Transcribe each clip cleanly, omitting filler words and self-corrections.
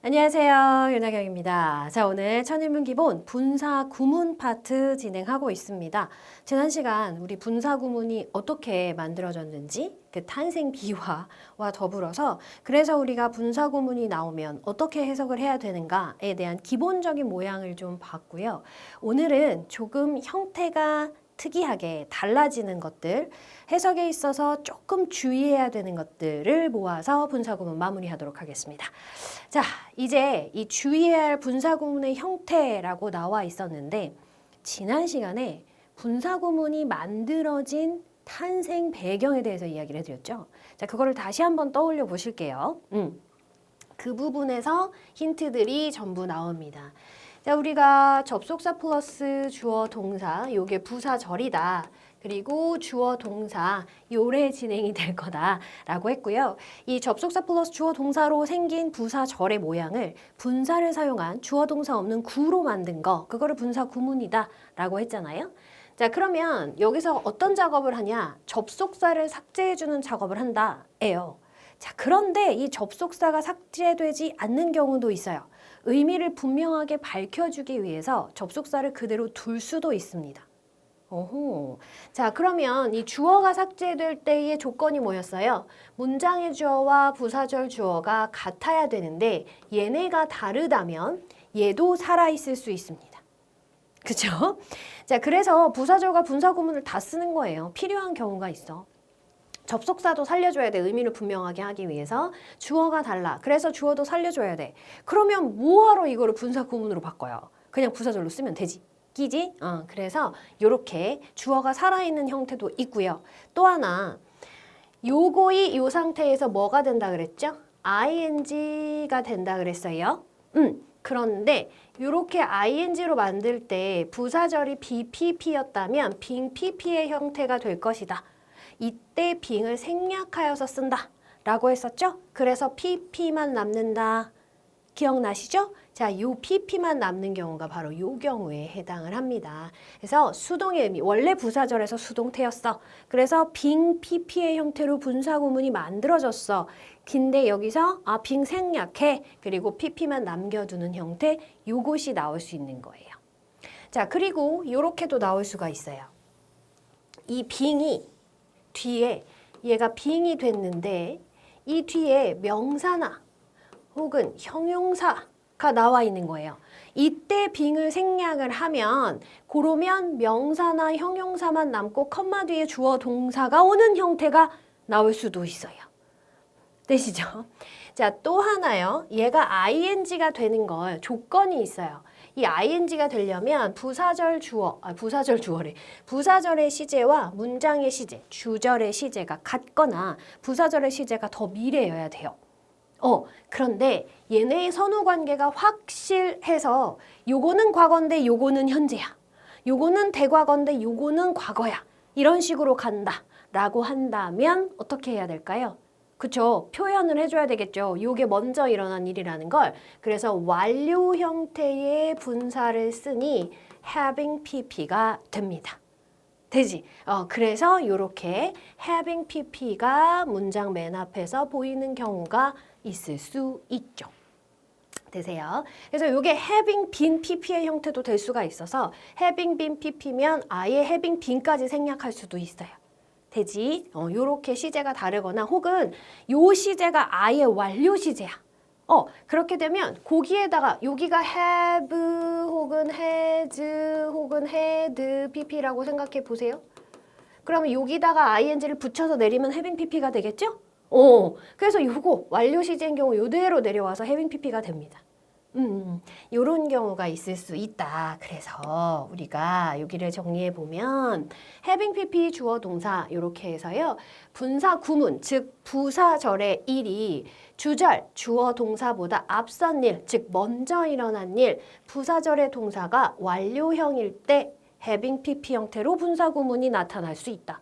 안녕하세요. 윤하경입니다. 자, 오늘 천일문 기본 분사 구문 파트 진행하고 있습니다. 지난 시간 우리 분사 구문이 어떻게 만들어졌는지 그 탄생 비화와 더불어서 그래서 우리가 분사 구문이 나오면 어떻게 해석을 해야 되는가에 대한 기본적인 모양을 좀 봤고요. 오늘은 조금 형태가 특이하게 달라지는 것들, 해석에 있어서 조금 주의해야 되는 것들을 모아서 분사구문 마무리하도록 하겠습니다. 자, 이제 이 주의해야 할 분사구문의 형태라고 나와 있었는데 지난 시간에 분사구문이 만들어진 탄생 배경에 대해서 이야기를 해드렸죠. 자, 그거를 다시 한번 떠올려 보실게요. 그 부분에서 힌트들이 전부 나옵니다. 자, 우리가 접속사 플러스 주어 동사, 요게 부사절이다. 그리고 주어 동사, 요래 진행이 될 거다라고 했고요. 이 접속사 플러스 주어 동사로 생긴 부사절의 모양을 분사를 사용한 주어 동사 없는 구로 만든 거, 그거를 분사 구문이다 라고 했잖아요. 자, 그러면 여기서 어떤 작업을 하냐? 접속사를 삭제해주는 작업을 한다예요. 자, 그런데 이 접속사가 삭제되지 않는 경우도 있어요. 의미를 분명하게 밝혀주기 위해서 접속사를 그대로 둘 수도 있습니다. 오호. 자, 그러면 이 주어가 삭제될 때의 조건이 뭐였어요? 문장의 주어와 부사절 주어가 같아야 되는데 얘네가 다르다면 얘도 살아있을 수 있습니다. 그쵸? 자, 그래서 부사절과 분사구문을 다 쓰는 거예요. 필요한 경우가 있어. 접속사도 살려줘야 돼. 의미를 분명하게 하기 위해서. 주어가 달라. 그래서 주어도 살려줘야 돼. 그러면 뭐하러 이거를 분사 구문으로 바꿔요? 그냥 부사절로 쓰면 되지. 끼지? 그래서 요렇게 주어가 살아있는 형태도 있고요. 또 하나, 요거이 요 상태에서 뭐가 된다 그랬죠? ing가 된다 그랬어요. 그런데 요렇게 ing로 만들 때 부사절이 BPP였다면 빙 PP의 형태가 될 것이다. 이때 빙을 생략하여서 쓴다 라고 했었죠? 그래서 PP만 남는다. 기억나시죠? 자, 요 PP만 남는 경우가 바로 요 경우에 해당을 합니다. 그래서 수동의 의미, 원래 부사절에서 수동태였어. 그래서 빙 PP의 형태로 분사구문이 만들어졌어. 근데 여기서 빙 생략해. 그리고 PP만 남겨두는 형태, 요것이 나올 수 있는 거예요. 자, 그리고 요렇게도 나올 수가 있어요. 이 빙이 뒤에 얘가 빙이 됐는데 이 뒤에 명사나 혹은 형용사가 나와 있는 거예요. 이때 빙을 생략을 하면 그러면 명사나 형용사만 남고 컴마 뒤에 주어 동사가 오는 형태가 나올 수도 있어요. 되시죠? 자, 또 하나요. 얘가 ing가 되는 걸 조건이 있어요. 이 ing가 되려면 부사절의 시제와 문장의 시제, 주절의 시제가 같거나 부사절의 시제가 더 미래여야 돼요. 그런데 얘네의 선후 관계가 확실해서 요거는 과거인데 요거는 현재야. 요거는 대과거인데 요거는 과거야. 이런 식으로 간다 라고 한다면 어떻게 해야 될까요? 그쵸? 표현을 해줘야 되겠죠. 요게 먼저 일어난 일이라는 걸. 그래서 완료 형태의 분사를 쓰니 having pp가 됩니다. 되지? 그래서 요렇게 having pp가 문장 맨 앞에서 보이는 경우가 있을 수 있죠. 되세요? 그래서 요게 having been pp의 형태도 될 수가 있어서 having been pp면 아예 having been까지 생략할 수도 있어요. 되지? 요렇게 시제가 다르거나 혹은 요 시제가 아예 완료 시제야. 그렇게 되면 거기에다가 여기가 have 혹은 has 혹은 had pp라고 생각해 보세요. 그러면 여기다가 ing를 붙여서 내리면 having pp가 되겠죠? 그래서 요거 완료 시제인 경우 요대로 내려와서 having pp가 됩니다. 요런 경우가 있을 수 있다. 그래서 우리가 여기를 정리해 보면 having pp 주어 동사 요렇게 해서요. 분사 구문 즉 부사절의 일이 주절 주어 동사보다 앞선 일 즉 먼저 일어난 일 부사절의 동사가 완료형일 때 having pp 형태로 분사 구문이 나타날 수 있다.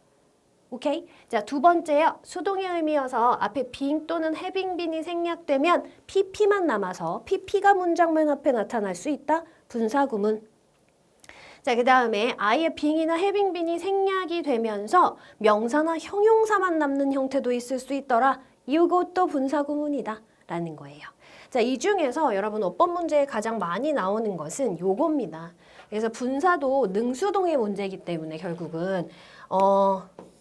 오케이? 자, 두 번째요. 수동의 의미여서 앞에 being 또는 having been이 생략되면 pp만 남아서 pp가 문장 맨 앞에 나타날 수 있다. 분사구문. 자, 그 다음에 아예 being이나 having been이 생략이 되면서 명사나 형용사만 남는 형태도 있을 수 있더라. 이것도 분사구문이다. 라는 거예요. 자, 이 중에서 여러분 어법 문제에 가장 많이 나오는 것은 요겁니다. 그래서 분사도 능수동의 문제이기 때문에 결국은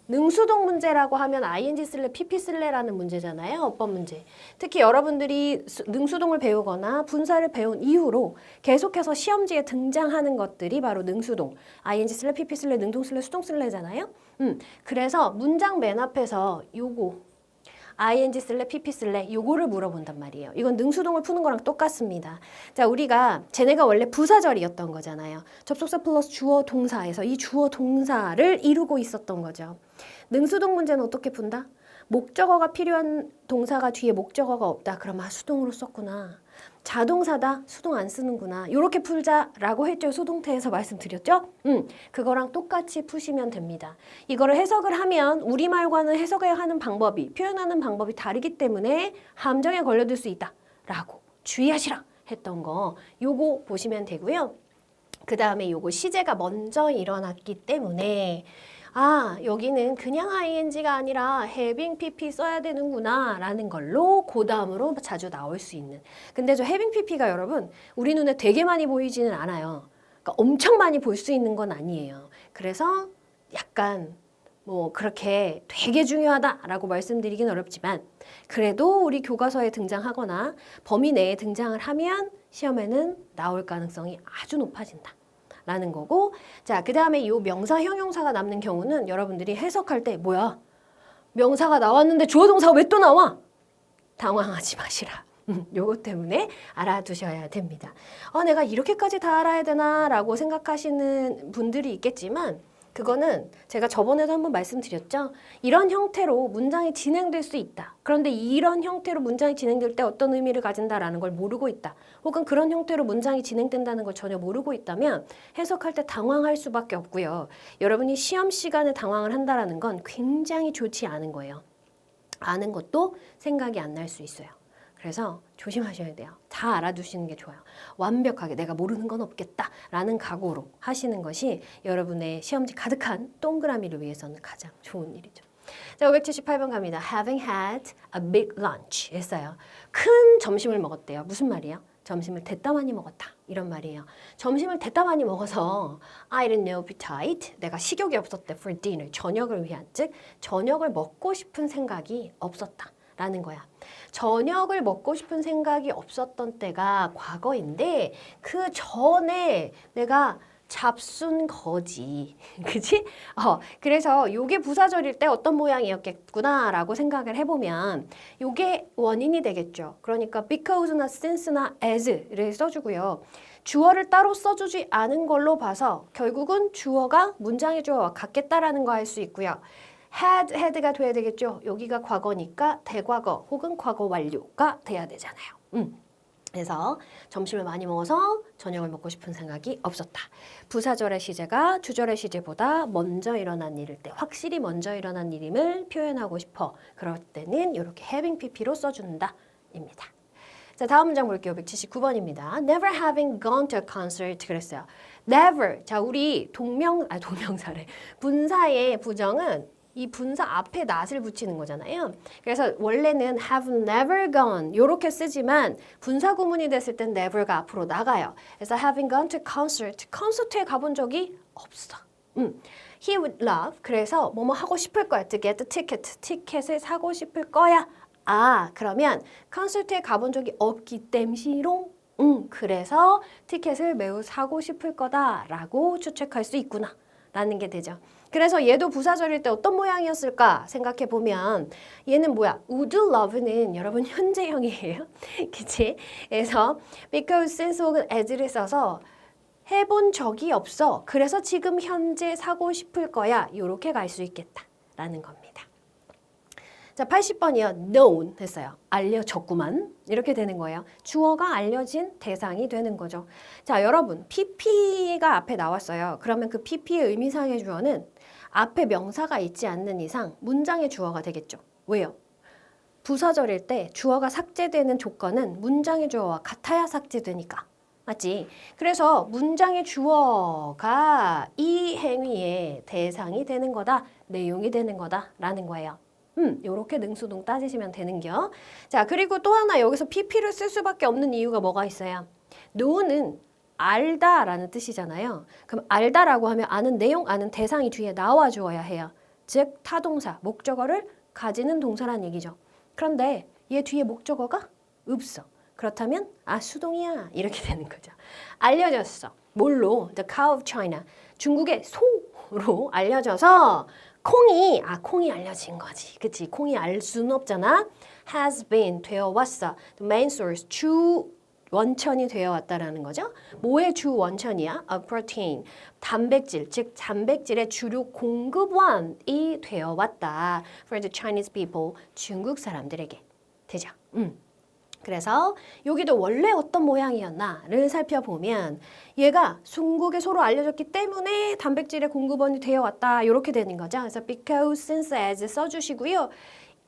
능수동 문제라고 하면 ing 쓸래, pp 쓸래라는 문제잖아요. 어법 문제. 특히 여러분들이 능수동을 배우거나 분사를 배운 이후로 계속해서 시험지에 등장하는 것들이 바로 능수동. ing 쓸래, pp 쓸래, 능동 쓸래, 수동 쓸래잖아요. 그래서 문장 맨 앞에서 요거 ing 쓸래, pp 쓸래 요거를 물어본단 말이에요. 이건 능수동을 푸는 거랑 똑같습니다. 자, 우리가 쟤네가 원래 부사절이었던 거잖아요. 접속사 플러스 주어 동사에서 이 주어 동사를 이루고 있었던 거죠. 능수동 문제는 어떻게 푼다? 목적어가 필요한 동사가 뒤에 목적어가 없다. 그럼 수동으로 썼구나. 자동사다. 수동 안 쓰는구나. 이렇게 풀자라고 했죠. 수동태에서 말씀드렸죠? 그거랑 똑같이 푸시면 됩니다. 이거를 해석을 하면 우리말과는 해석해야 하는 방법이, 표현하는 방법이 다르기 때문에 함정에 걸려들 수 있다. 라고 주의하시라 했던 거 요거 보시면 되고요. 그 다음에 요거 시제가 먼저 일어났기 때문에 여기는 그냥 ing가 아니라 having pp 써야 되는구나 라는 걸로 그 다음으로 자주 나올 수 있는. 근데 저 having pp가 여러분 우리 눈에 되게 많이 보이지는 않아요. 그러니까 엄청 많이 볼 수 있는 건 아니에요. 그래서 약간 뭐 그렇게 되게 중요하다라고 말씀드리긴 어렵지만 그래도 우리 교과서에 등장하거나 범위 내에 등장을 하면 시험에는 나올 가능성이 아주 높아진다. 라는 거고, 자, 그 다음에 이 명사 형용사가 남는 경우는 여러분들이 해석할 때 뭐야? 명사가 나왔는데 주어 동사가 왜 또 나와? 당황하지 마시라. 요것 때문에 알아두셔야 됩니다. 내가 이렇게까지 다 알아야 되나? 라고 생각하시는 분들이 있겠지만 그거는 제가 저번에도 한번 말씀드렸죠. 이런 형태로 문장이 진행될 수 있다. 그런데 이런 형태로 문장이 진행될 때 어떤 의미를 가진다라는 걸 모르고 있다. 혹은 그런 형태로 문장이 진행된다는 걸 전혀 모르고 있다면 해석할 때 당황할 수밖에 없고요. 여러분이 시험 시간에 당황을 한다라는 건 굉장히 좋지 않은 거예요. 아는 것도 생각이 안 날 수 있어요. 그래서 조심하셔야 돼요. 다 알아두시는 게 좋아요. 완벽하게 내가 모르는 건 없겠다라는 각오로 하시는 것이 여러분의 시험지 가득한 동그라미를 위해서는 가장 좋은 일이죠. 자, 578번 갑니다. Having had a big lunch 했어요. 큰 점심을 먹었대요. 무슨 말이에요? 점심을 대따 많이 먹었다. 이런 말이에요. 점심을 대따 많이 먹어서 I didn't know appetite. 내가 식욕이 없었대 for dinner. 저녁을 위한, 즉 저녁을 먹고 싶은 생각이 없었다. 라는 거야. 저녁을 먹고 싶은 생각이 없었던 때가 과거인데 그 전에 내가 잡순 거지. 그치? 그래서 요게 부사절일 때 어떤 모양이었겠구나 라고 생각을 해보면 요게 원인이 되겠죠. 그러니까 because나 since나 as를 써주고요. 주어를 따로 써주지 않은 걸로 봐서 결국은 주어가 문장의 주어와 같겠다라는 거 알 수 있고요. had가 돼야 되겠죠. 여기가 과거니까 대과거 혹은 과거 완료가 돼야 되잖아요. 그래서 점심을 많이 먹어서 저녁을 먹고 싶은 생각이 없었다. 부사절의 시제가 주절의 시제보다 먼저 일어난 일일 때 확실히 먼저 일어난 일임을 표현하고 싶어. 그럴 때는 이렇게 having pp로 써준다 입니다. 자, 다음 문장 볼게요. 179번입니다. Never having gone to a concert 그랬어요. Never. 자, 우리 동명사래. 분사의 부정은 이 분사 앞에 not을 붙이는 거잖아요. 그래서 원래는 have never gone 이렇게 쓰지만 분사 구문이 됐을 땐 never가 앞으로 나가요. 그래서 having gone to concert, 콘서트에 가본 적이 없어. He would love, 그래서 뭐뭐 하고 싶을 거야. To get the ticket, 티켓을 사고 싶을 거야. 그러면 콘서트에 가본 적이 없기 땜시롱. 그래서 티켓을 매우 사고 싶을 거다라고 추측할 수 있구나. 라는 게 되죠. 그래서 얘도 부사절일 때 어떤 모양이었을까 생각해 보면 얘는 뭐야? would love는 여러분 현재형이에요. 그치? 그래서 because, since 혹은 as를 써서 해본 적이 없어. 그래서 지금 현재 사고 싶을 거야. 이렇게 갈 수 있겠다. 라는 겁니다. 자, 80번이요. known 했어요. 알려졌구만. 이렇게 되는 거예요. 주어가 알려진 대상이 되는 거죠. 자, 여러분 pp가 앞에 나왔어요. 그러면 그 pp의 의미상의 주어는 앞에 명사가 있지 않는 이상 문장의 주어가 되겠죠. 왜요? 부사절일 때 주어가 삭제되는 조건은 문장의 주어와 같아야 삭제되니까. 맞지? 그래서 문장의 주어가 이 행위의 대상이 되는 거다, 내용이 되는 거다라는 거예요. 요렇게 능수동 따지시면 되는겨. 자, 그리고 또 하나 여기서 PP를 쓸 수밖에 없는 이유가 뭐가 있어요? know는 알다라는 뜻이잖아요. 그럼 알다라고 하면 아는 내용, 아는 대상이 뒤에 나와주어야 해요. 즉, 타동사, 목적어를 가지는 동사란 얘기죠. 그런데 얘 뒤에 목적어가 없어. 그렇다면 수동이야 이렇게 되는 거죠. 알려졌어. 뭘로? The cow of China. 중국의 소로 알려져서 콩이 알려진 거지. 그치? 콩이 알 수는 없잖아. has been 되어 왔어. The main source 주 원천이 되어 왔다라는 거죠. 뭐의 주 원천이야? A protein. 단백질, 즉 단백질의 주류 공급원이 되어 왔다. For the Chinese people. 중국 사람들에게. 되죠. 그래서 여기도 원래 어떤 모양이었나를 살펴보면 얘가 중국의 소로 알려졌기 때문에 단백질의 공급원이 되어 왔다. 이렇게 되는 거죠. 그래서 because, since, as 써주시고요.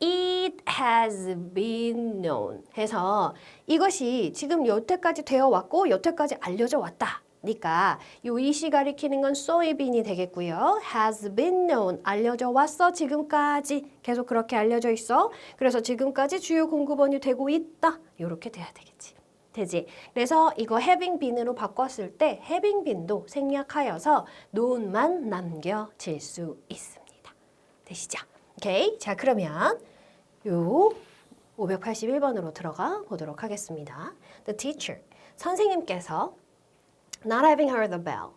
It has been known 해서 이것이 지금 여태까지 되어 왔고 여태까지 알려져 왔다. 그러니까 요 이시 가리키는 건 so이 been이 되겠고요. has been known 알려져 왔어. 지금까지 계속 그렇게 알려져 있어. 그래서 지금까지 주요 공급원이 되고 있다. 요렇게 돼야 되겠지. 되지. 그래서 이거 having been으로 바꿨을 때 having been도 생략하여서 known만 남겨질 수 있습니다. 되시죠? 오케이. 자, 그러면 요 581번으로 들어가 보도록 하겠습니다. The teacher. 선생님께서 Not having heard the bell.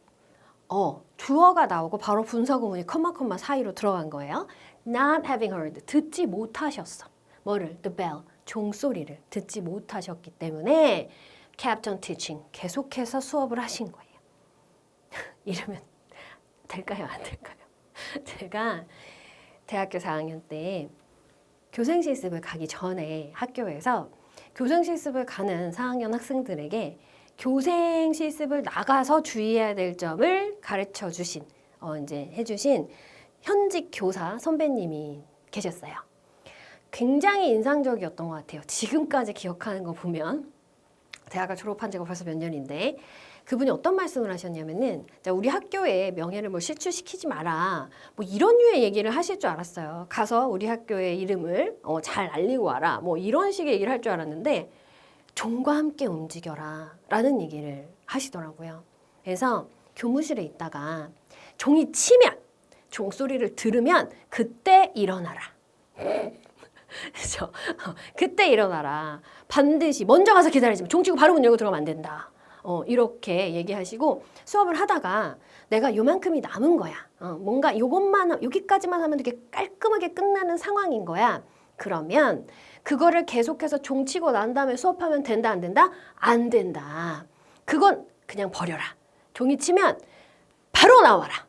주어가 나오고 바로 분사구문이 컴마 사이로 들어간 거예요. Not having heard. 듣지 못하셨어. 뭐를? The bell. 종소리를 듣지 못하셨기 때문에 kept on teaching. 계속해서 수업을 하신 거예요. 이러면 될까요? 안 될까요? 제가 대학교 4학년 때 교생 실습을 가기 전에 학교에서 교생 실습을 가는 4학년 학생들에게 교생 실습을 나가서 주의해야 될 점을 가르쳐 주신, 이제 해주신 현직 교사 선배님이 계셨어요. 굉장히 인상적이었던 것 같아요. 지금까지 기억하는 거 보면 대학을 졸업한 지가 벌써 몇 년인데 그분이 어떤 말씀을 하셨냐면은 우리 학교의 명예를 뭐 실추시키지 마라 뭐 이런 류의 얘기를 하실 줄 알았어요. 가서 우리 학교의 이름을 잘 알리고 와라 뭐 이런 식의 얘기를 할 줄 알았는데 종과 함께 움직여라 라는 얘기를 하시더라고요. 그래서 교무실에 있다가 종이 치면 종소리를 들으면 그때 일어나라. 그렇죠? 그때 일어나라. 반드시 먼저 가서 기다리지 마. 종 치고 바로 문 열고 들어가면 안 된다. 이렇게 얘기하시고 수업을 하다가 내가 요만큼이 남은 거야. 뭔가 요것만 여기까지만 하면 되게 깔끔하게 끝나는 상황인 거야. 그러면 그거를 계속해서 종치고 난 다음에 수업하면 된다 안 된다? 안 된다. 그건 그냥 버려라. 종이 치면 바로 나와라.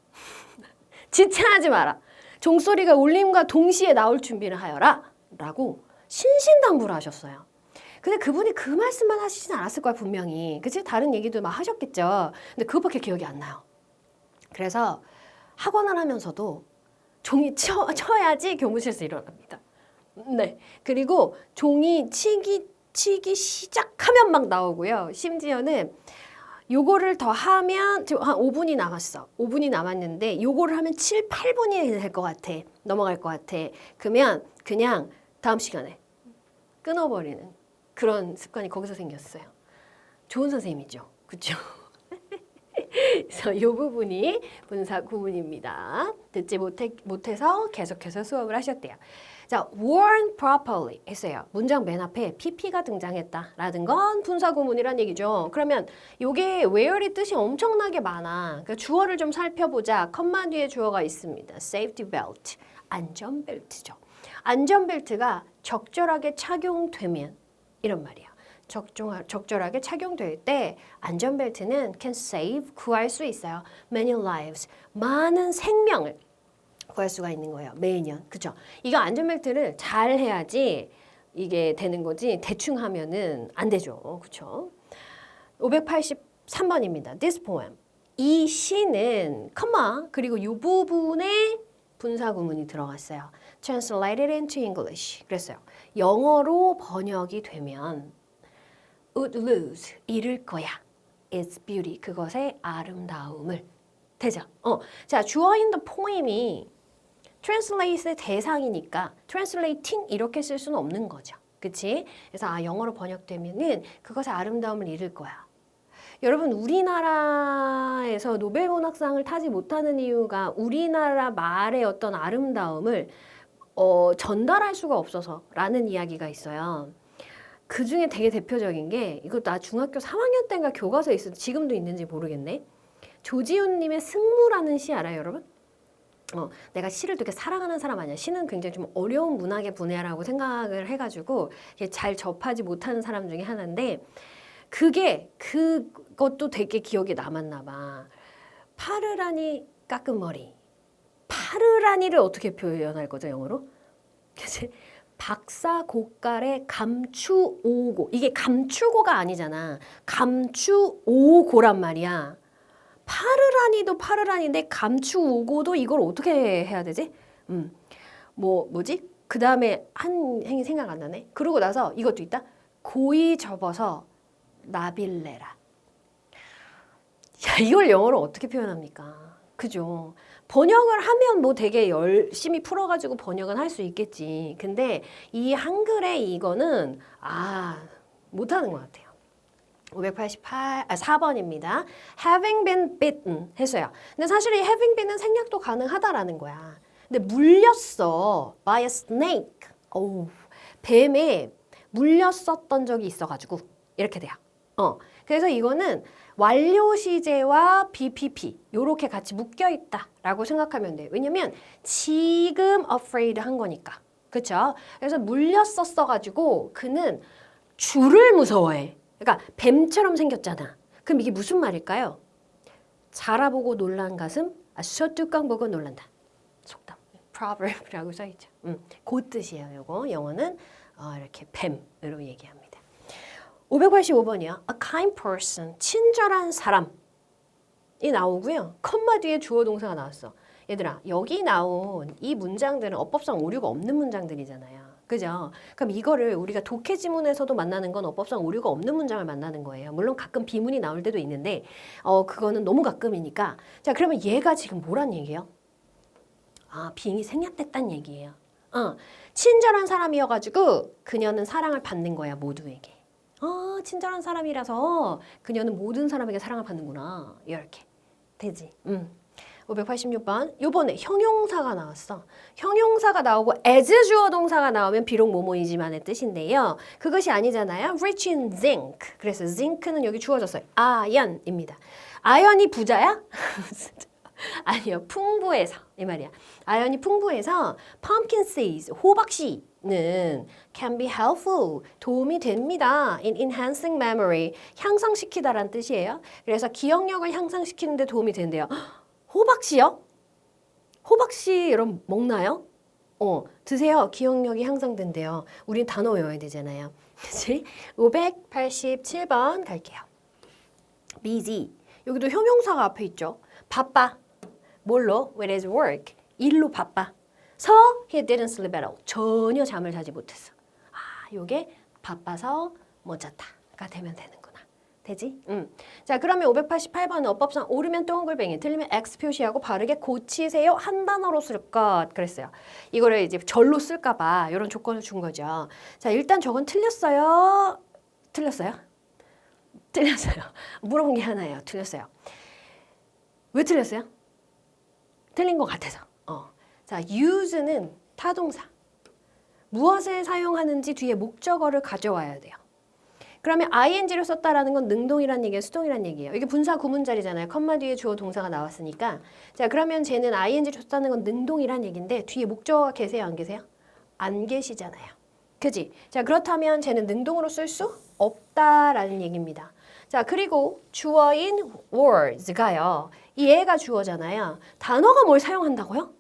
지체하지 마라. 종소리가 울림과 동시에 나올 준비를 하여라. 라고 신신당부를 하셨어요. 근데 그분이 그 말씀만 하시진 않았을 거야 분명히. 그치? 다른 얘기도 막 하셨겠죠. 근데 그것밖에 기억이 안 나요. 그래서 학원을 하면서도 종이 쳐야지 교무실에서 일어납니다. 네. 그리고 종이 치기 시작하면 막 나오고요. 심지어는 요거를 더 하면 지금 한 5분이 남았어. 5분이 남았는데 요거를 하면 7, 8분이 될 것 같아. 넘어갈 것 같아. 그러면 그냥 다음 시간에 끊어버리는 그런 습관이 거기서 생겼어요. 좋은 선생님이죠. 그렇죠? 그래서 이 부분이 분사 구문입니다. 듣지 못해서 계속해서 수업을 하셨대요. 자, warn properly 했어요. 문장 맨 앞에 pp가 등장했다라는 건 분사 구문이란 얘기죠. 그러면 이게 where의 뜻이 엄청나게 많아. 그러니까 주어를 좀 살펴보자. 컴마 뒤에 주어가 있습니다. safety belt, 안전벨트죠. 안전벨트가 적절하게 착용되면 이런 말이에요. 적절하게 착용될 때 안전벨트는 can save, 구할 수 있어요. many lives, 많은 생명을 구할 수가 있는 거예요. 매년. 그죠? 이거 안전벨트를 잘 해야지 이게 되는 거지 대충 하면은 안 되죠. 그죠? 583번입니다. This poem. 이 시는 컴마 그리고 이 부분에 분사 구문이 들어갔어요. Translated into English. 그랬어요. 영어로 번역이 되면 would lose, 잃을 거야. its beauty, 그것의 아름다움을. 되죠? 자, 주어인 the poem이 translate의 대상이니까 translating 이렇게 쓸 수는 없는 거죠. 그치? 그래서 영어로 번역되면은 그것의 아름다움을 잃을 거야. 여러분 우리나라에서 노벨문학상을 타지 못하는 이유가 우리나라 말의 어떤 아름다움을 전달할 수가 없어서라는 이야기가 있어요. 그 중에 되게 대표적인 게 이거 나 중학교 3학년 때인가 교과서에 있어 지금도 있는지 모르겠네. 조지훈님의 승무라는 시 알아요, 여러분? 내가 시를 되게 사랑하는 사람 아니야. 시는 굉장히 좀 어려운 문학의 분야라고 생각을 해가지고 잘 접하지 못하는 사람 중에 하나인데 그것도 되게 기억에 남았나 봐. 파르라니 깎은 머리. 파르라니를 어떻게 표현할 거죠, 영어로? 그치? 박사고깔의 감추오고. 이게 감추고가 아니잖아. 감추오고란 말이야. 파르라니도 파르라니인데 감추오고도 이걸 어떻게 해야 되지? 뭐지? 그 다음에 한 행이 생각 안 나네. 그러고 나서 이것도 있다. 고이 접어서 나빌레라. 야, 이걸 영어로 어떻게 표현합니까? 그죠? 번역을 하면 뭐 되게 열심히 풀어가지고 번역은 할 수 있겠지. 근데 이 한글의 이거는 못하는 것 같아요. 4번입니다. Having been bitten 했어요. 근데 사실 이 having been은 생략도 가능하다라는 거야. 근데 물렸어. by a snake. 뱀에 물렸었던 적이 있어가지고 이렇게 돼요. 그래서 이거는 완료 시제와 BPP 요렇게 같이 묶여 있다라고 생각하면 돼요. 왜냐면 지금 afraid 한 거니까. 그렇죠? 그래서 물렸었어가지고 그는 쥐를 무서워해. 그러니까 뱀처럼 생겼잖아. 그럼 이게 무슨 말일까요? 자라보고 놀란 가슴, 솥뚜껑 보고 놀란다. 속담, proverb라고 써있죠. 그 뜻이에요. 요거 영어는 이렇게 뱀으로 얘기합니다. 585번이요. A kind person, 친절한 사람이 나오고요. 컴마 뒤에 주어 동사가 나왔어. 얘들아, 여기 나온 이 문장들은 어법상 오류가 없는 문장들이잖아요. 그죠? 그럼 이거를 우리가 독해 지문에서도 만나는 건 어법상 오류가 없는 문장을 만나는 거예요. 물론 가끔 비문이 나올 때도 있는데 그거는 너무 가끔이니까. 자, 그러면 얘가 지금 뭐란 얘기예요? 빙이 생략됐단 얘기예요. 친절한 사람이어가지고 그녀는 사랑을 받는 거야, 모두에게. 친절한 사람이라서 그녀는 모든 사람에게 사랑을 받는구나. 이렇게 되지. 586번. 요번에 형용사가 나왔어. 형용사가 나오고 as 주어 동사가 나오면 비록 뭐뭐이지만의 뜻인데요. 그것이 아니잖아요. rich in zinc. 그래서 zinc는 여기 주어졌어요. iron입니다. iron이 부자야? 아니요. 풍부해서. 이 말이야. iron이 풍부해서 pumpkin seeds, 호박씨는 can be helpful, 도움이 됩니다. in enhancing memory, 향상시키다라는 뜻이에요. 그래서 기억력을 향상시키는 데 도움이 된대요. 호박씨요? 호박씨 여러분 먹나요? 드세요. 기억력이 향상된대요. 우린 단어 외워야 되잖아요. 그치? 587번 갈게요. busy. 여기도 형용사가 앞에 있죠. 바빠. 뭘로? with his work. 일로 바빠. So he didn't sleep at all. 전혀 잠을 자지 못했어. 요게 바빠서 못 잤다가 되면 되는구나. 되지? 자, 그러면 588번은 어법상 옳으면 동글뱅이, 틀리면 X 표시하고 바르게 고치세요. 한 단어로 쓸 것 그랬어요. 이거를 이제 절로 쓸까 봐 이런 조건을 준 거죠. 자, 일단 저건 틀렸어요. 틀렸어요? 틀렸어요. 물어본 게 하나예요. 틀렸어요. 왜 틀렸어요? 틀린 것 같아서. 자, use는 타동사. 무엇을 사용하는지 뒤에 목적어를 가져와야 돼요. 그러면 ing를 썼다라는 건 능동이란 얘기예요, 수동이란 얘기예요. 이게 분사 구문자리잖아요. 컴마 뒤에 주어 동사가 나왔으니까. 자, 그러면 쟤는 ing를 썼다는 건 능동이란 얘기인데 뒤에 목적어가 계세요, 안 계세요? 안 계시잖아요. 그지? 자, 그렇다면 쟤는 능동으로 쓸 수 없다라는 얘기입니다. 자, 그리고 주어인 words가요. 이 애가 주어잖아요. 단어가 뭘 사용한다고요?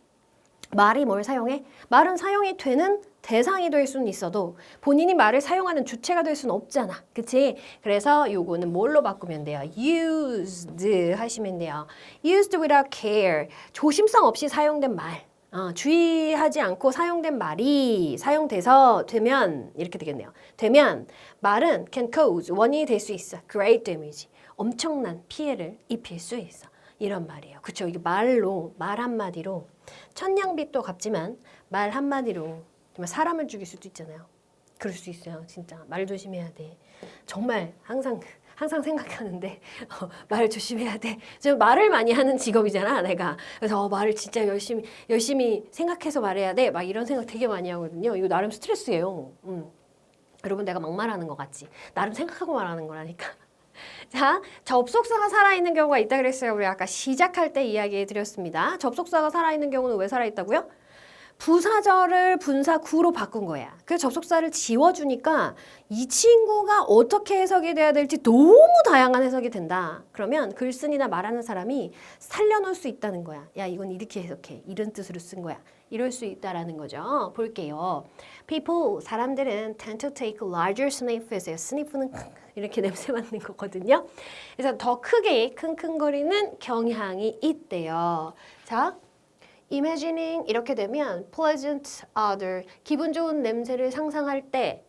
말이 뭘 사용해? 말은 사용이 되는 대상이 될 수는 있어도 본인이 말을 사용하는 주체가 될 수는 없잖아. 그치? 그래서 요거는 뭘로 바꾸면 돼요? used 하시면 돼요. used without care. 조심성 없이 사용된 말. 주의하지 않고 사용된 말이 사용돼서 되면 이렇게 되겠네요. 되면 말은 can cause, 원인이 될 수 있어. great damage. 엄청난 피해를 입힐 수 있어. 이런 말이에요. 그쵸? 이게 말로, 말 한마디로 천냥빚도 갚지만 말 한마디로 정말 사람을 죽일 수도 있잖아요. 그럴 수 있어요. 진짜 말 조심해야 돼. 정말 항상 생각하는데 말 조심해야 돼. 저 말을 많이 하는 직업이잖아, 내가. 그래서 말을 진짜 열심히 생각해서 말해야 돼. 막 이런 생각 되게 많이 하거든요. 이거 나름 스트레스예요. 여러분 내가 막 말하는 것 같지? 나름 생각하고 말하는 거라니까. 자, 접속사가 살아있는 경우가 있다 그랬어요. 우리 아까 시작할 때 이야기해 드렸습니다. 접속사가 살아있는 경우는 왜 살아있다고요? 부사절을 분사구로 바꾼 거야. 그래서 접속사를 지워주니까 이 친구가 어떻게 해석이 돼야 될지 너무 다양한 해석이 된다. 그러면 글쓴이나 말하는 사람이 살려놓을 수 있다는 거야. 야, 이건 이렇게 해석해. 이런 뜻으로 쓴 거야. 이럴 수 있다라는 거죠. 볼게요. People, 사람들은 tend to take larger sniffs. sniff는 이렇게 냄새 맡는 거거든요. 그래서 더 크게 킁킁거리는 경향이 있대요. 자, imagining 이렇게 되면 pleasant odor, 기분 좋은 냄새를 상상할 때,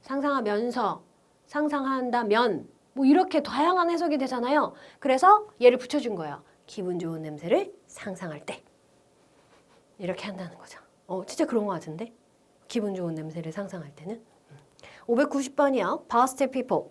상상하면서, 상상한다면 뭐 이렇게 다양한 해석이 되잖아요. 그래서 얘를 붙여준 거예요. 기분 좋은 냄새를 상상할 때. 이렇게 한다는 거죠. 진짜 그런 거 같은데? 기분 좋은 냄새를 상상할 때는. 590번이요. Positive people.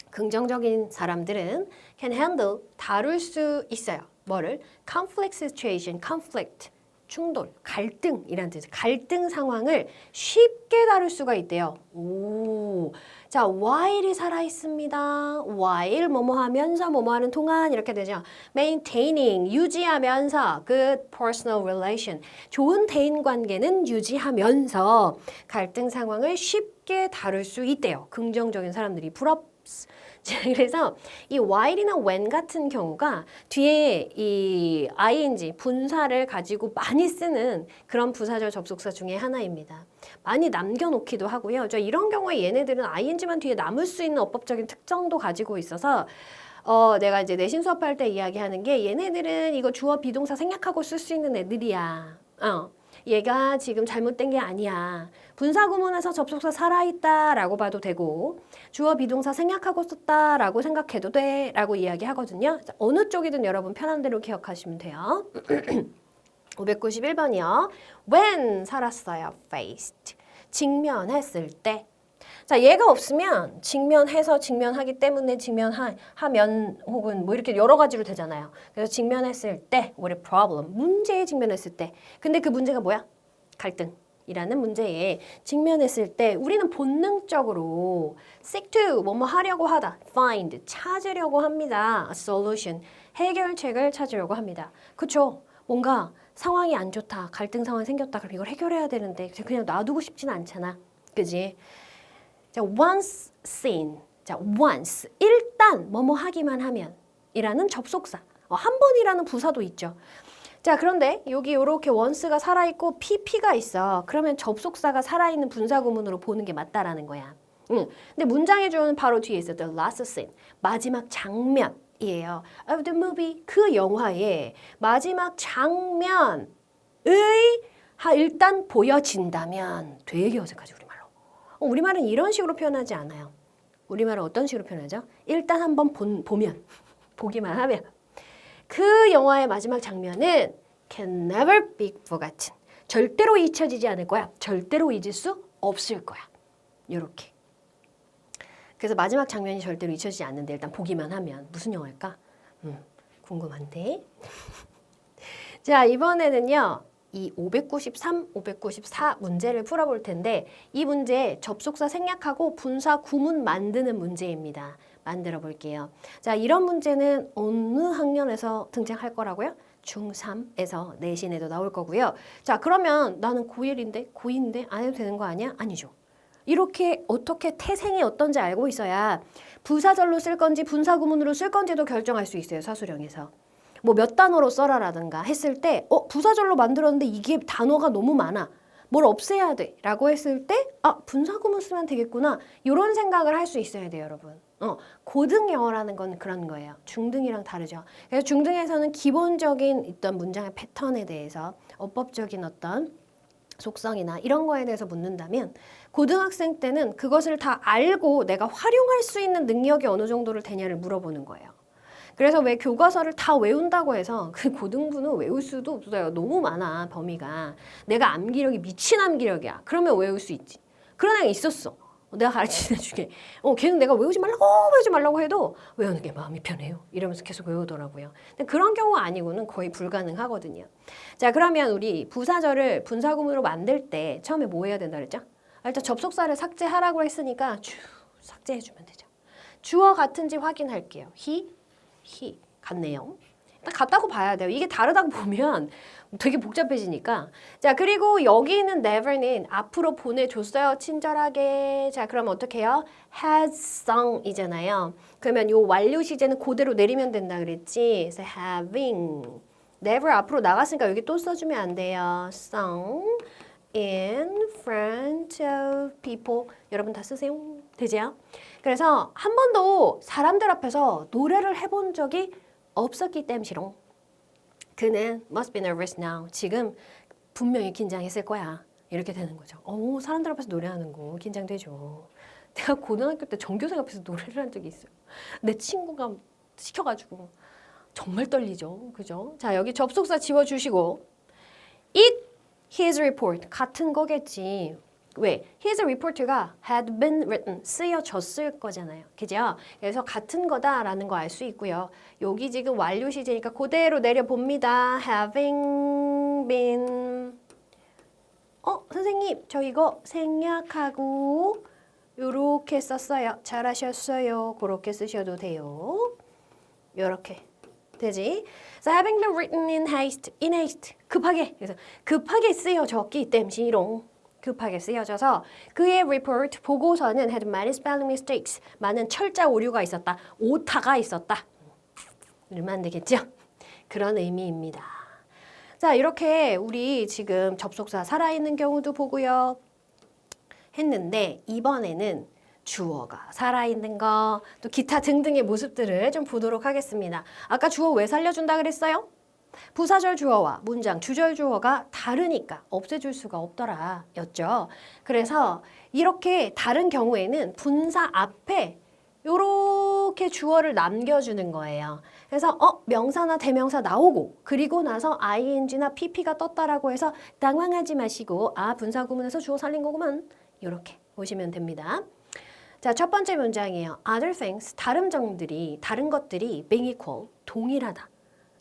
긍정적인 사람들은 can handle, 다룰 수 있어요. 뭐를? conflict situation, conflict, 충돌, 갈등이라는 뜻이에요. 갈등 상황을 쉽게 다룰 수가 있대요. 오, 자, while이 살아있습니다. while, 뭐뭐 하면서, 뭐뭐 하는 동안 이렇게 되죠. maintaining, 유지하면서, good personal relation, 좋은 대인 관계는 유지하면서 갈등 상황을 쉽게 다룰 수 있대요. 긍정적인 사람들이 props. 그래서 이 while이나 when 같은 경우가 뒤에 이 ing, 분사를 가지고 많이 쓰는 그런 부사절 접속사 중에 하나입니다. 많이 남겨놓기도 하고요. 저 이런 경우에 얘네들은 ing만 뒤에 남을 수 있는 어법적인 특성도 가지고 있어서 내가 이제 내신 수업할 때 이야기하는 게 얘네들은 이거 주어 비동사 생략하고 쓸 수 있는 애들이야. 얘가 지금 잘못된 게 아니야. 분사구문에서 접속사 살아있다라고 봐도 되고 주어 비동사 생략하고 썼다라고 생각해도 돼라고 이야기하거든요. 어느 쪽이든 여러분 편한 대로 기억하시면 돼요. 591번이요. When 살았어요. faced. 직면했을 때. 자, 얘가 없으면 직면해서 직면하기 때문에 직면하면 혹은 뭐 이렇게 여러 가지로 되잖아요. 그래서 직면했을 때, what a problem, 문제에 직면했을 때. 근데 그 문제가 뭐야? 갈등이라는 문제에 직면했을 때 우리는 본능적으로 seek to, 뭐뭐 하려고 하다, find, 찾으려고 합니다. a solution, 해결책을 찾으려고 합니다. 그쵸? 뭔가 상황이 안 좋다, 갈등 상황이 생겼다, 그럼 이걸 해결해야 되는데 그냥 놔두고 싶진 않잖아. 그지? 자, once seen. 자, once. 일단 뭐뭐 하기만 하면 이라는 접속사. 한 번이라는 부사도 있죠. 자, 그런데 여기 이렇게 once가 살아있고 pp가 있어. 그러면 접속사가 살아있는 분사구문으로 보는 게 맞다라는 거야. 근데 문장의 주어는 바로 뒤에 있어. The last scene. 마지막 장면이에요. Of the movie. 그 영화의 마지막 장면의 일단 보여진다면 되게 어색하지 우리말로. 우리말은 이런 식으로 표현하지 않아요. 우리말은 어떤 식으로 표현하죠? 일단 한번 보면, 보기만 하면 그 영화의 마지막 장면은 can never be forgotten. 절대로 잊혀지지 않을 거야. 절대로 잊을 수 없을 거야. 이렇게. 그래서 마지막 장면이 절대로 잊혀지지 않는데 일단 보기만 하면 무슨 영화일까? 궁금한데. 자, 이번에는요. 이 593, 594 문제를 풀어볼 텐데 이 문제 접속사 생략하고 분사 구문 만드는 문제입니다. 만들어 볼게요. 자, 이런 문제는 어느 학년에서 등장할 거라고요? 중3에서 내신에도 나올 거고요. 자, 그러면 나는 고1인데 고2인데 안 해도 되는 거 아니야? 아니죠. 이렇게 어떻게 태생이 어떤지 알고 있어야 부사절로 쓸 건지 분사 구문으로 쓸 건지도 결정할 수 있어요. 사수령에서. 뭐 몇 단어로 써라라든가 했을 때 부사절로 만들었는데 이게 단어가 너무 많아. 뭘 없애야 돼 라고 했을 때 분사구문 쓰면 되겠구나. 이런 생각을 할 수 있어야 돼요, 여러분. 고등 영어라는 건 그런 거예요. 중등이랑 다르죠. 그래서 중등에서는 기본적인 어떤 문장의 패턴에 대해서 어법적인 어떤 속성이나 이런 거에 대해서 묻는다면 고등학생 때는 그것을 다 알고 내가 활용할 수 있는 능력이 어느 정도를 되냐를 물어보는 거예요. 그래서 왜 교과서를 다 외운다고 해서 그 고등부는 외울 수도 없어요. 너무 많아, 범위가. 내가 암기력이 미친 암기력이야. 그러면 외울 수 있지. 그런 애가 있었어. 내가 가르치는 애 중에 걔는 내가 외우지 말라고 해도 외우는 게 마음이 편해요. 이러면서 계속 외우더라고요. 근데 그런 경우 아니고는 거의 불가능하거든요. 자, 그러면 우리 부사절을 분사구문으로 만들 때 처음에 뭐 해야 된다 그랬죠? 일단 접속사를 삭제하라고 했으니까 삭제해주면 되죠. 주어 같은지 확인할게요. he 같네요. 일단 같다고 봐야 돼요. 이게 다르다고 보면 되게 복잡해지니까. 자, 그리고 여기 있는 never는 앞으로 보내줬어요. 친절하게. 자, 그럼 어떻게 해요? has sung 이잖아요. 그러면 요 완료 시제는 그대로 내리면 된다 그랬지. 그래서 having. never 앞으로 나갔으니까 여기 또 써주면 안 돼요. sung in front of people. 여러분 다 쓰세요. 되죠? 그래서 한 번도 사람들 앞에서 노래를 해본 적이 없었기 때문이롱. 그는 must be nervous now. 지금 분명히 긴장했을 거야. 이렇게 되는 거죠. 사람들 앞에서 노래하는 거 긴장되죠. 내가 고등학교 때 전교생 앞에서 노래를 한 적이 있어요. 내 친구가 시켜가지고 정말 떨리죠. 그죠? 자, 여기 접속사 지워주시고 it, his report 같은 거겠지. 왜? His report가 had been written, 쓰여졌을 거잖아요. 그죠? 그래서 같은 거다라는 거 알 수 있고요. 여기 지금 완료 시제니까 그대로 내려봅니다. Having been 선생님, 저 이거 생략하고 요렇게 썼어요. 잘하셨어요. 그렇게 쓰셔도 돼요. 요렇게. 되지? So having been written in haste, 급하게. 그래서 급하게 쓰여졌기 때문이롱. 급하게 쓰여져서 그의 report 보고서는 had many spelling mistakes 많은 철자 오류가 있었다. 오타가 있었다. 이러면 안 되겠죠? 그런 의미입니다. 자, 이렇게 우리 지금 접속사 살아있는 경우도 보고요. 했는데 이번에는 주어가 살아있는 거, 또 기타 등등의 모습들을 좀 보도록 하겠습니다. 아까 주어 왜 살려준다 그랬어요? 부사절 주어와 문장 주절 주어가 다르니까 없애줄 수가 없더라 였죠. 그래서 이렇게 다른 경우에는 분사 앞에 요렇게 주어를 남겨주는 거예요. 그래서 명사나 대명사 나오고 그리고 나서 ing나 pp가 떴다라고 해서 당황하지 마시고 분사 구문에서 주어 살린 거구만 요렇게 보시면 됩니다. 자, 첫 번째 문장이에요. Other things, 다른 것들이 being equal, 동일하다.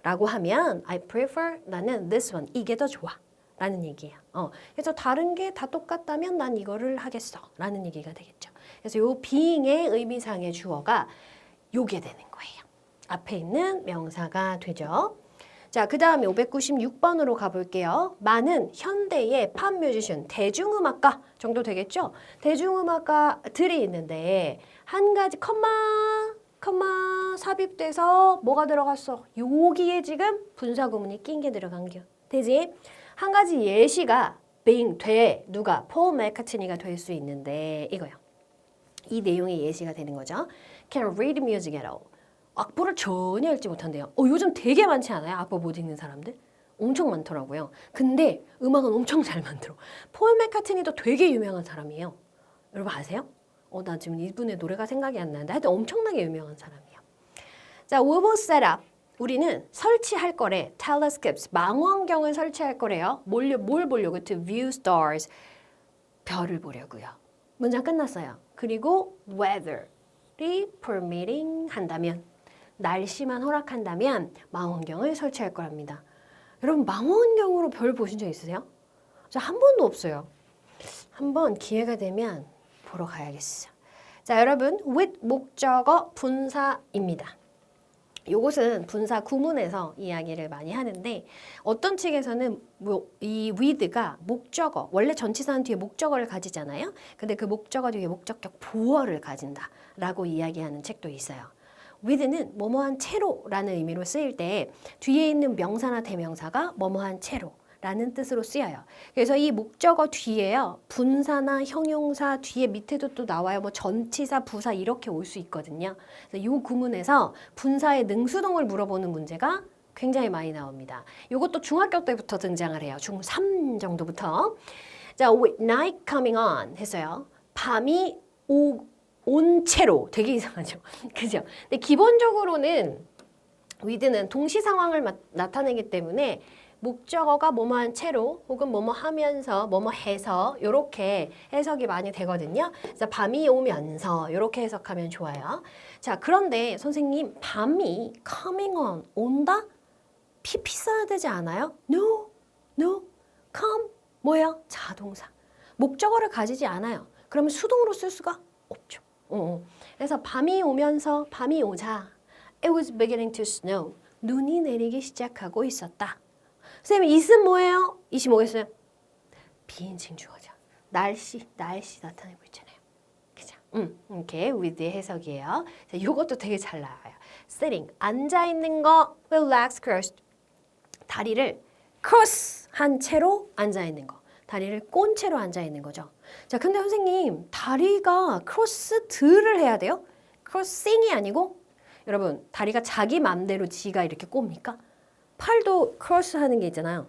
라고 하면 I prefer, 나는 this one, 이게 더 좋아. 라는 얘기예요. 그래서 다른 게 다 똑같다면 난 이거를 하겠어. 라는 얘기가 되겠죠. 그래서 요 being의 의미상의 주어가 요게 되는 거예요. 앞에 있는 명사가 되죠. 자, 그 다음에 596번으로 가볼게요. 많은 현대의 팝 뮤지션, 대중음악가 정도 되겠죠? 대중음악가들이 있는데 한 가지 컴마 삽입돼서 뭐가 들어갔어? 여기에 지금 분사구문이 낀 게 들어간 게 되지? 한 가지 예시가 누가? 폴 맥카트니가 될 수 있는데 이거요. 이 내용의 예시가 되는 거죠. Can read music at all. 악보를 전혀 읽지 못한대요. 요즘 되게 많지 않아요? 악보 못 읽는 사람들? 엄청 많더라고요. 근데 음악은 엄청 잘 만들어. 폴 맥카트니도 되게 유명한 사람이에요. 여러분 아세요? 나 지금 이분의 노래가 생각이 안 나는데 하여튼 엄청나게 유명한 사람이에요. 자, we will set up. 우리는 설치할 거래. telescopes, 망원경을 설치할 거래요. 뭘 보려고? To view stars. 별을 보려고요. 문장 끝났어요. 그리고 weather이 permitting 한다면, 날씨만 허락한다면 망원경을 설치할 거랍니다. 여러분 망원경으로 별 보신 적 있으세요? 저 한 번도 없어요. 한번 기회가 되면 보러 가야겠어. 자, 여러분 with 목적어 분사입니다. 요것은 분사 구문에서 이야기를 많이 하는데 어떤 측에서는 이 with가 목적어, 원래 전치사는 뒤에 목적어를 가지잖아요. 근데 그 목적어 뒤에 목적격 보어를 가진다라고 이야기하는 책도 있어요. with는 뭐뭐한 채로라는 의미로 쓰일 때 뒤에 있는 명사나 대명사가 뭐뭐한 채로 라는 뜻으로 쓰여요. 그래서 이 목적어 뒤에요. 분사나 형용사 뒤에 밑에도 또 나와요. 뭐 전치사, 부사 이렇게 올 수 있거든요. 그래서 이 구문에서 분사의 능수동을 물어보는 문제가 굉장히 많이 나옵니다. 이것도 중학교 때부터 등장을 해요. 중3 정도부터. 자, with night coming on 했어요. 밤이 온 채로 되게 이상하죠. 그죠? 근데 기본적으로는 with는 동시 상황을 나타내기 때문에 목적어가 뭐뭐한 채로 혹은 뭐뭐 하면서 뭐뭐 해서 이렇게 해석이 많이 되거든요. 그래서 밤이 오면서 이렇게 해석하면 좋아요. 자, 그런데 선생님 밤이 coming on 온다? PP 써야 되지 않아요? No, no, come 뭐야? 자동사. 목적어를 가지지 않아요. 그러면 수동으로 쓸 수가 없죠. 그래서 밤이 오면서 밤이 오자 It was beginning to snow. 눈이 내리기 시작하고 있었다. 선생님, it은 뭐예요? it이 뭐겠어요? 비인칭 주어죠. 날씨 나타내고 있잖아요. 그죠? 이렇게 with의 해석이에요. 자, 이것도 되게 잘 나와요. sitting, 앉아있는 거, relax, crossed. 다리를 cross 한 채로 앉아있는 거. 다리를 꼰 채로 앉아있는 거죠. 자, 근데 선생님, 다리가 crossed를 해야 돼요? crossing이 아니고, 여러분, 다리가 자기 맘대로 지가 이렇게 꼽니까? 팔도 크로스 하는 게 있잖아요.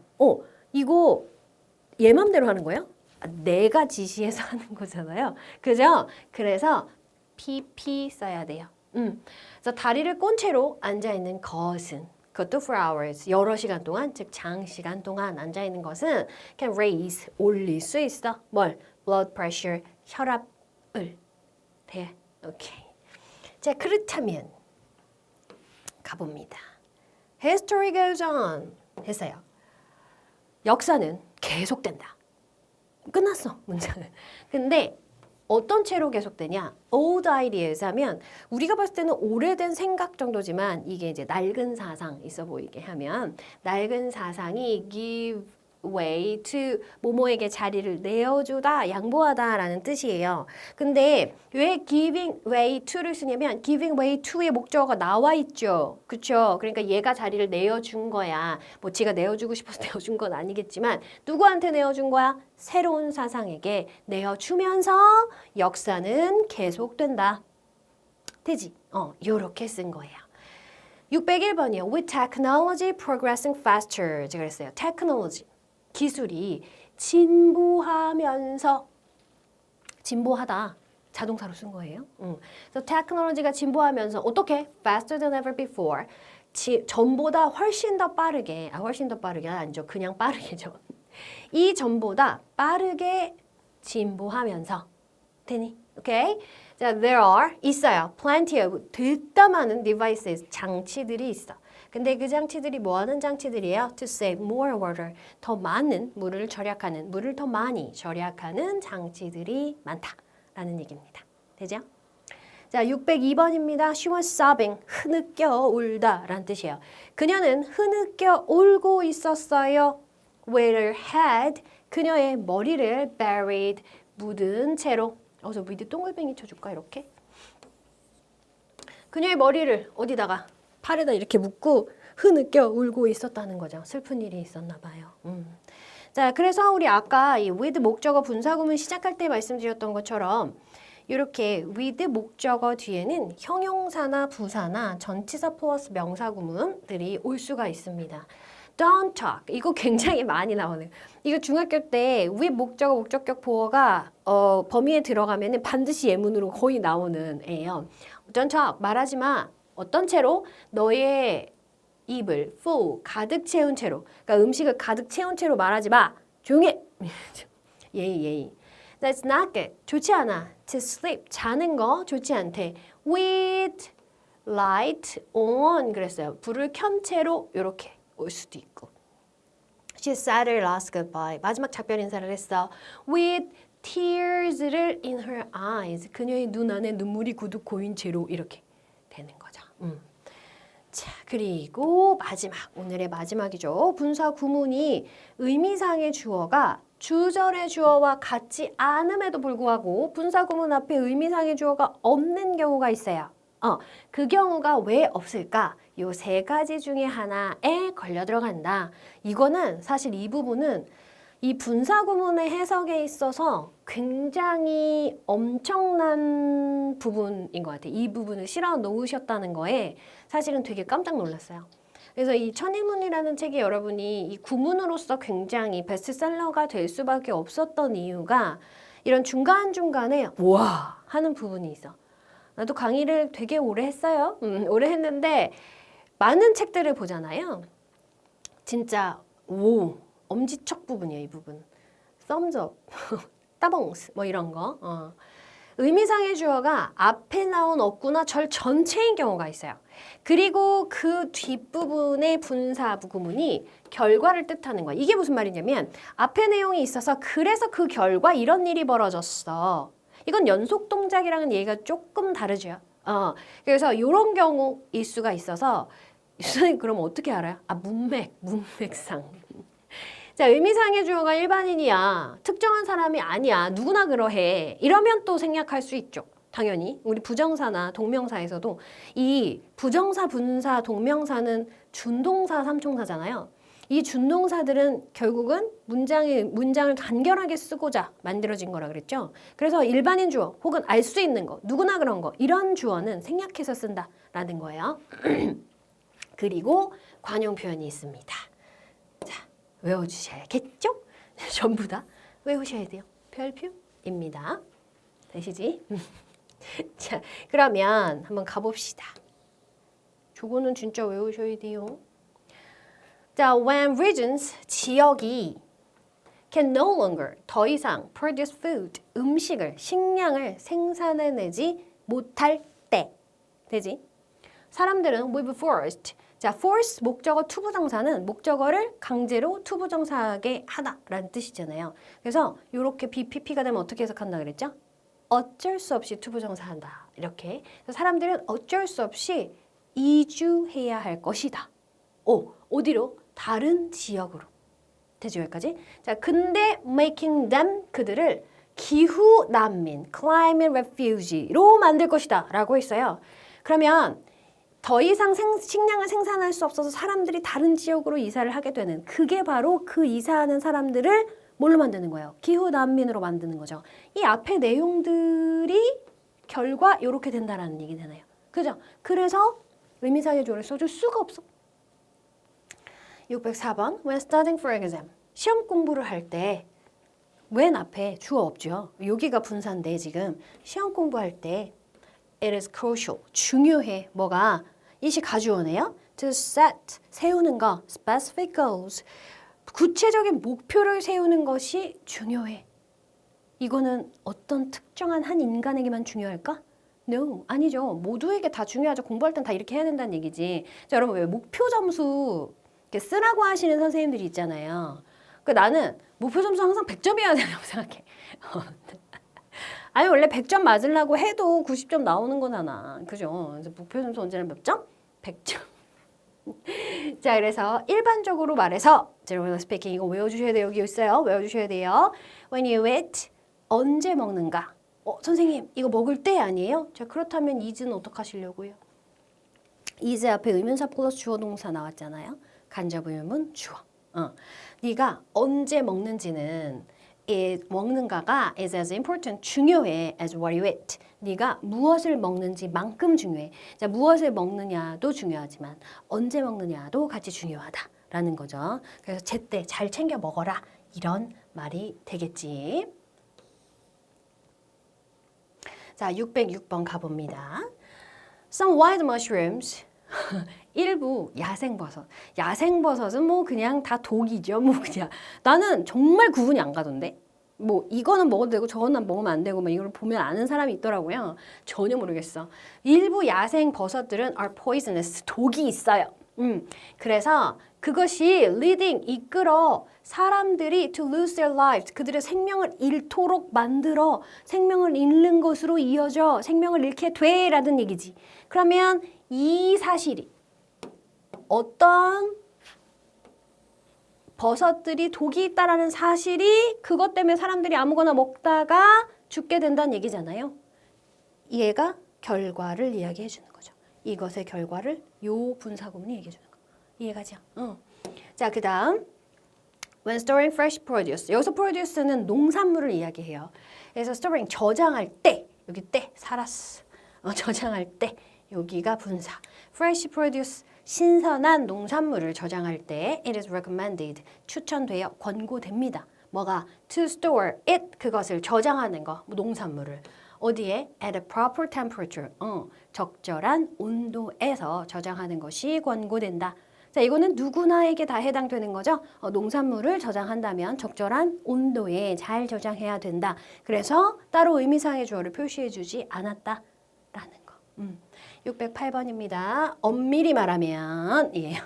이거 얘 맘대로 하는 거예요? 내가 지시해서 하는 거잖아요. 그죠? 그래서 PP 써야 돼요. 그래서 다리를 꼰 채로 앉아있는 것은 그것도 for hours, 여러 시간 동안, 즉 장시간 동안 앉아있는 것은 can raise, 올릴 수 있어. 뭘? blood pressure, 혈압을. 돼. 오케이. 자, 그렇다면 가봅니다. History goes on 했어요. 역사는 계속된다. 끝났어, 문장은. 근데 어떤 채로 계속되냐? Old ideas 하면 우리가 봤을 때는 오래된 생각 정도지만 이게 이제 낡은 사상 있어 보이게 하면 낡은 사상이 give way to 뭐뭐에게 자리를 내어주다, 양보하다라는 뜻이에요. 근데 왜 giving way to를 쓰냐면 giving way to의 목적어가 나와 있죠. 그쵸? 그러니까 얘가 자리를 내어준 거야. 뭐 지가 내어주고 싶어서 내어준 건 아니겠지만 누구한테 내어준 거야? 새로운 사상에게 내어주면서 역사는 계속된다. 되지? 요렇게 쓴 거예요. 601번이요. With technology progressing faster. 제가 그랬어요. technology. 기술이 진보하면서 진보하다 자동사로 쓴 거예요. 그래서 테크놀로지가 진보하면서 어떻게? Faster than ever before. 전보다 훨씬 더 빠르게 훨씬 더 빠르게 아니죠. 그냥 빠르게죠. 이 전보다 빠르게 진보하면서 되니? 오케이? 자, there are 있어요. Plenty of 듣다 많은 devices 장치들이 있어. 근데 그 장치들이 뭐 하는 장치들이에요? To save more water. 더 많은 물을 절약하는, 물을 더 많이 절약하는 장치들이 많다라는 얘기입니다. 되죠? 자, 602번입니다. She was sobbing. 흐느껴 울다 라는 뜻이에요. 그녀는 흐느껴 울고 있었어요. With her head. 그녀의 머리를 buried. 묻은 채로. 저 밑에 동글뱅이 쳐줄까? 이렇게. 그녀의 머리를 어디다가? 팔에다 이렇게 묶고 흐느껴 울고 있었다는 거죠. 슬픈 일이 있었나 봐요. 자, 그래서 우리 아까 이 with 목적어 분사구문 시작할 때 말씀드렸던 것처럼 이렇게 with 목적어 뒤에는 형용사나 부사나 전치사 플러스 명사구문들이 올 수가 있습니다. Don't talk. 이거 굉장히 많이 나오네요. 이거 중학교 때 with 목적어, 목적격 보어가 범위에 들어가면 반드시 예문으로 거의 나오는 애예요. Don't talk. 말하지 마. 어떤 채로? 너의 입을 full, 가득 채운 채로. 그러니까 음식을 가득 채운 채로 말하지 마. 조용해. 예의. That's not good. 좋지 않아. To sleep. 자는 거 좋지 않대. With light on 그랬어요. 불을 켠 채로 이렇게 올 수도 있고. She said her last goodbye. 마지막 작별 인사를 했어. With tears를 in her eyes. 그녀의 눈 안에 눈물이 구득 고인 채로 이렇게 되는 거죠. 자, 그리고 마지막, 오늘의 마지막이죠. 분사 구문이 의미상의 주어가 주절의 주어와 같지 않음에도 불구하고 분사 구문 앞에 의미상의 주어가 없는 경우가 있어요. 그 경우가 왜 없을까? 요 세 가지 중에 하나에 걸려 들어간다. 이거는 사실 이 부분은 이 분사 구문의 해석에 있어서 굉장히 엄청난 부분인 것 같아요. 이 부분을 실어 놓으셨다는 거에 사실은 되게 깜짝 놀랐어요. 그래서 이 천인문이라는 책이 여러분이 이 구문으로서 굉장히 베스트셀러가 될 수밖에 없었던 이유가 이런 중간중간에 와 하는 부분이 있어. 나도 강의를 되게 오래 했어요. 오래 했는데 많은 책들을 보잖아요. 진짜 오 엄지척 부분이에요. 이 부분. thumbs up, 따봉스 뭐 이런 거. 의미상의 주어가 앞에 나온 어구나 절 전체인 경우가 있어요. 그리고 그 뒷부분의 분사 구문이 결과를 뜻하는 거야. 이게 무슨 말이냐면 앞에 내용이 있어서 그래서 그 결과 이런 일이 벌어졌어. 이건 연속 동작이랑은 얘기가 조금 다르죠. 그래서 이런 경우일 수가 있어서 선생님 그럼 어떻게 알아요? 문맥상. 자, 의미상의 주어가 일반인이야. 특정한 사람이 아니야. 누구나 그러해. 이러면 또 생략할 수 있죠. 당연히. 우리 부정사나 동명사에서도 이 부정사, 분사, 동명사는 준동사, 삼총사잖아요. 이 준동사들은 결국은 문장을 간결하게 쓰고자 만들어진 거라 그랬죠. 그래서 일반인 주어 혹은 알 수 있는 거, 누구나 그런 거 이런 주어는 생략해서 쓴다라는 거예요. 그리고 관용 표현이 있습니다. 자, 외워주셔야겠죠? 전부 다 외우셔야 돼요. 별표입니다. 되시지? 자, 그러면 한번 가봅시다. 저거는 진짜 외우셔야 돼요. 자, when regions, 지역이 can no longer, 더 이상 produce food, 음식을, 식량을 생산해내지 못할 때. 되지? 사람들은 with forced, 자, force 목적어 투부정사는 목적어를 강제로 투부정사하게 하다라는 뜻이잖아요. 그래서 이렇게 BPP가 되면 어떻게 해석한다 그랬죠? 어쩔 수 없이 투부정사한다. 이렇게. 그래서 사람들은 어쩔 수 없이 이주해야 할 것이다. 어디로? 다른 지역으로. 되죠, 여기까지? 자, 근데 making them, 그들을 기후 난민, climate refugee로 만들 것이다 라고 했어요. 그러면 더 이상 식량을 생산할 수 없어서 사람들이 다른 지역으로 이사를 하게 되는 그게 바로 그 이사하는 사람들을 뭘로 만드는 거예요? 기후 난민으로 만드는 거죠. 이 앞에 내용들이 결과 이렇게 된다라는 얘기잖아요. 그죠? 그래서 의미상의 주어를 써줄 수가 없어. 604번 When studying for exam 시험 공부를 할 때 when 앞에 주어 없죠. 여기가 분사인데 지금 시험 공부할 때 it is crucial 중요해. 뭐가? 이시 가주어네요. To set 세우는 거 specific goals 구체적인 목표를 세우는 것이 중요해. 이거는 어떤 특정한 한 인간에게만 중요할까? No, 아니죠. 모두에게 다 중요하죠. 공부할 땐 다 이렇게 해야 된다는 얘기지. 자, 여러분 왜 목표 점수 이렇게 쓰라고 하시는 선생님들이 있잖아요. 나는 목표 점수 항상 100점이어야 된다고 생각해. 아니 원래 100점 맞으려고 해도 90점 나오는 거잖아. 그죠? 그래서 목표 점수 언제나 몇 점? 100점. 자, 그래서 일반적으로 말해서 general speaking 이거 외워주셔야 돼요. 여기 있어요. 외워주셔야 돼요. When you eat 언제 먹는가? 선생님 이거 먹을 때 아니에요? 자, 그렇다면 is는 어떻게 하시려고요? is 앞에 의문사 플러스 주어 동사 나왔잖아요. 간접 의문 주어. 네가 언제 먹는지는 먹는가가 is as important 중요해 as what you eat. 네가 무엇을 먹는지만큼 중요해. 자, 무엇을 먹느냐도 중요하지만 언제 먹느냐도 같이 중요하다라는 거죠. 그래서 제때 잘 챙겨 먹어라 이런 말이 되겠지. 자, 606번 가봅니다. Some wild mushrooms 일부 야생버섯. 야생버섯은 뭐 그냥 다 독이죠. 뭐 그냥 나는 정말 구분이 안 가던데. 뭐 이거는 먹어도 되고 저거는 먹으면 안 되고 막 이걸 보면 아는 사람이 있더라고요. 전혀 모르겠어. 일부 야생 버섯들은 are poisonous. 독이 있어요. 그래서 그것이 leading 이끌어 사람들이 to lose their lives 그들의 생명을 잃도록 만들어 생명을 잃는 것으로 이어져 생명을 잃게 돼라는 얘기지. 그러면 이 사실이 어떤 버섯들이 독이 있다라는 사실이 그것 때문에 사람들이 아무거나 먹다가 죽게 된다는 얘기잖아요. 얘가 결과를 이야기해 주는 거죠. 이것의 결과를 요 분사구문이 얘기해 주는 거. 이해가죠? 자, 그 다음 When storing fresh produce. 여기서 produce는 농산물을 이야기해요. 그래서 storing 저장할 때 여기 때 살았어. 저장할 때 여기가 분사. fresh produce 신선한 농산물을 저장할 때 it is recommended 추천되어 권고됩니다. 뭐가 to store it 그것을 저장하는 거 농산물을 어디에? At a proper temperature. 적절한 온도에서 저장하는 것이 권고된다. 자, 이거는 누구나에게 다 해당되는 거죠. 농산물을 저장한다면 적절한 온도에 잘 저장해야 된다. 그래서 따로 의미상의 주어를 표시해주지 않았다라는 거. 608번입니다. 엄밀히 말하면 이에요.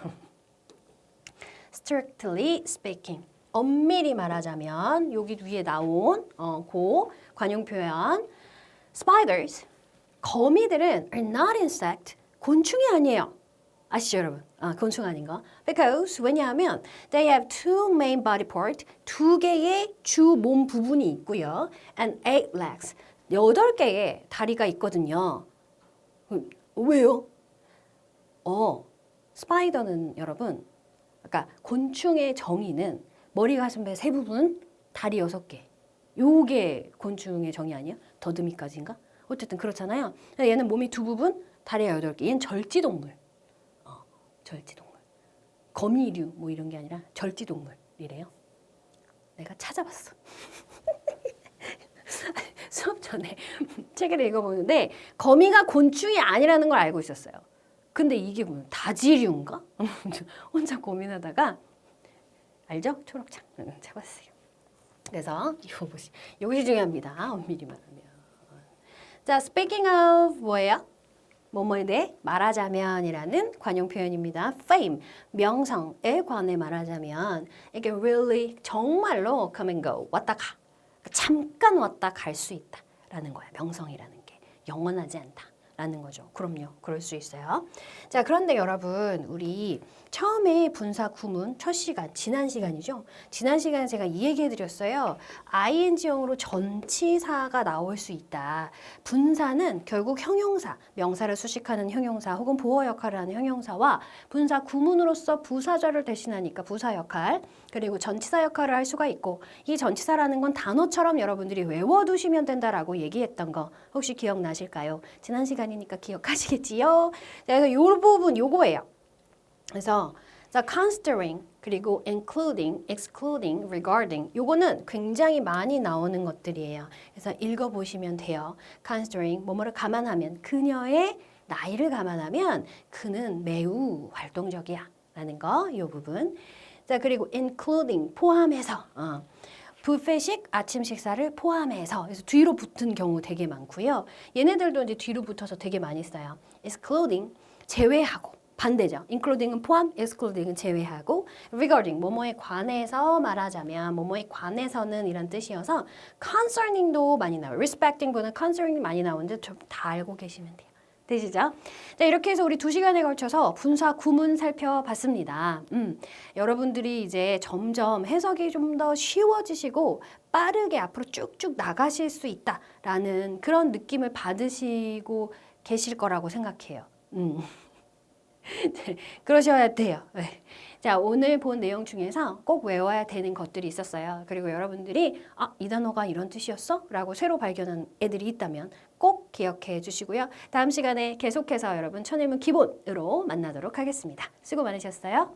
Strictly speaking. 엄밀히 말하자면 여기 위에 나온 고 관용 표현 Spiders, 거미들은 are not insect, 곤충이 아니에요. 아시죠 여러분? 곤충 아닌 거. Because 왜냐하면 they have two main body part, 두 개의 주 몸 부분이 있고요. And 8 legs, 8개의 다리가 있거든요. 왜요? 스파이더는 여러분, 그러니까 곤충의 정의는 머리, 가슴, 배 세 부분, 다리 6개. 요게 곤충의 정의 아니에요? 더듬이까지인가? 어쨌든 그렇잖아요. 얘는 몸이 두 부분, 다리가 8개. 얘는 절지동물. 절지동물. 거미류 뭐 이런 게 아니라 절지동물이래요. 내가 찾아봤어. 수업 전에 책을 읽어보는데 거미가 곤충이 아니라는 걸 알고 있었어요. 근데 이게 뭐야? 다지류인가? 혼자 고민하다가 알죠? 초록창 잡았어요. 그래서 이것이 중요합니다. 엄밀히 말하면. 자, speaking of 뭐예요? 뭐뭐에 대해 말하자면이라는 관용 표현입니다. fame, 명성에 관해 말하자면 이게 really 정말로 come and go, 왔다 가. 잠깐 왔다 갈 수 있다라는 거야. 명성이라는 게 영원하지 않다라는 거죠. 그럼요. 그럴 수 있어요. 자, 그런데 여러분 우리 처음에 분사 구문 첫 시간, 지난 시간이죠. 지난 시간에 제가 이 얘기 해드렸어요. ing형으로 전치사가 나올 수 있다. 분사는 결국 형용사, 명사를 수식하는 형용사 혹은 보어 역할을 하는 형용사와 분사 구문으로서 부사절을 대신하니까 부사 역할, 그리고 전치사 역할을 할 수가 있고 이 전치사라는 건 단어처럼 여러분들이 외워두시면 된다라고 얘기했던 거 혹시 기억나실까요? 지난 시간이니까 기억하시겠지요? 자, 그래서 이 부분 요거예요. 그래서 considering 그리고 including, excluding, regarding 요거는 굉장히 많이 나오는 것들이에요. 그래서 읽어보시면 돼요. considering 뭐뭐를 감안하면 그녀의 나이를 감안하면 그는 매우 활동적이야 라는 거 이 부분. 자, 그리고 including 포함해서 뷔페식 아침 식사를 포함해서 그래서 뒤로 붙은 경우 되게 많고요. 얘네들도 이제 뒤로 붙어서 되게 많이 써요. excluding 제외하고 반대죠. including은 포함, excluding은 제외하고 regarding 뭐뭐에 관해서 말하자면 뭐뭐에 관해서는 이런 뜻이어서 concerning도 많이 나와요. respecting보다는 concerning이 많이 나오는데 좀 다 알고 계시면 돼요. 되시죠? 자, 이렇게 해서 우리 2시간에 걸쳐서 분사 구문 살펴봤습니다. 여러분들이 이제 점점 해석이 좀 더 쉬워지시고 빠르게 앞으로 쭉쭉 나가실 수 있다라는 그런 느낌을 받으시고 계실 거라고 생각해요. 네, 그러셔야 돼요. 네. 자, 오늘 본 내용 중에서 꼭 외워야 되는 것들이 있었어요. 그리고 여러분들이 이 단어가 이런 뜻이었어? 라고 새로 발견한 애들이 있다면 꼭 기억해 주시고요. 다음 시간에 계속해서 여러분 천일문 기본으로 만나도록 하겠습니다. 수고 많으셨어요.